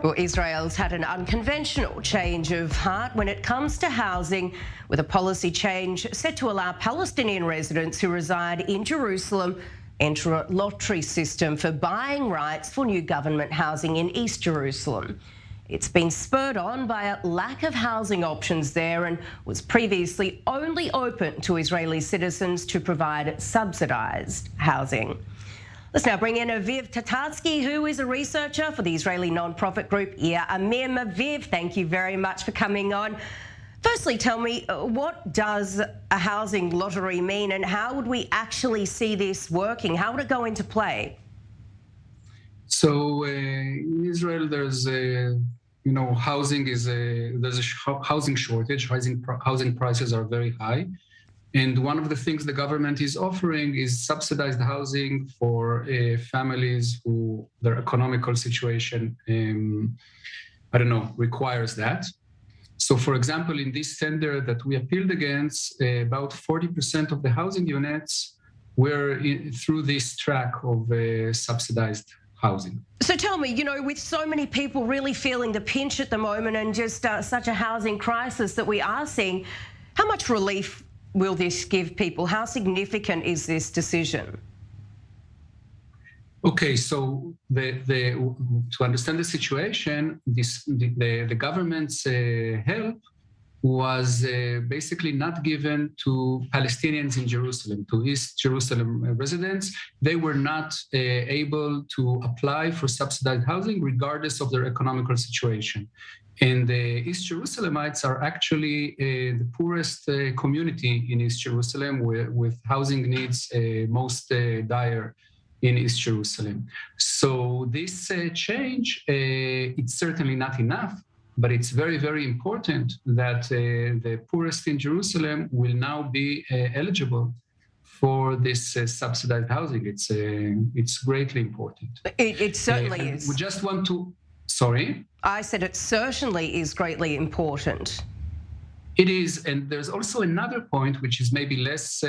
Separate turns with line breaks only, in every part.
Well, Israel's had an unconventional change of heart when it comes to housing, with a policy change set to allow Palestinian residents who reside in Jerusalem enter a lottery system for buying rights for new government housing in East Jerusalem. It's been spurred on by a lack of housing options there and was previously only open to Israeli citizens to provide subsidised housing. Let's now bring in Aviv Tatarsky, who is a researcher for the Israeli non-profit group Amim. Aviv, thank you very much for coming on. Firstly, tell me, what does a housing lottery mean and how would we actually see this working? How would it go into play?
So in Israel, there's there's a housing shortage. Housing prices are very high. And one of the things the government is offering is subsidized housing for families who their economical situation, requires that. So, for example, in this tender that we appealed against, about 40% of the housing units were through this track of subsidized housing.
So tell me, with so many people really feeling the pinch at the moment and just such a housing crisis that we are seeing, how much relief will this give people? How significant is this decision?
Okay, so to understand the situation, the government's help was basically not given to Palestinians in Jerusalem, to East Jerusalem residents. They were not able to apply for subsidized housing regardless of their economical situation. And the East Jerusalemites are actually the poorest community in East Jerusalem with housing needs most dire in East Jerusalem. So this change, it's certainly not enough, but it's very, very important that the poorest in Jerusalem will now be eligible for this subsidized housing. It's greatly important.
It certainly is.
We just want to... Sorry?
I said it certainly is greatly important.
It is, and there's also another point which is maybe less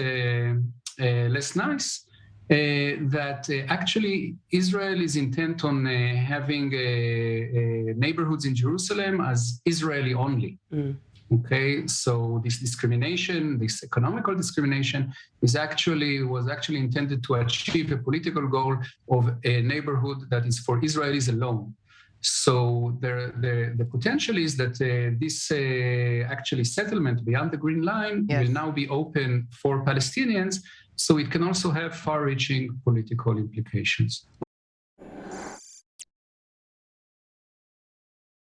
nice, that actually Israel is intent on having neighborhoods in Jerusalem as Israeli only. Okay, so this discrimination, this economical discrimination, was actually intended to achieve a political goal of a neighborhood that is for Israelis alone. So the potential is that this actually settlement beyond the Green Line will now be open for Palestinians, so it can also have far-reaching political implications.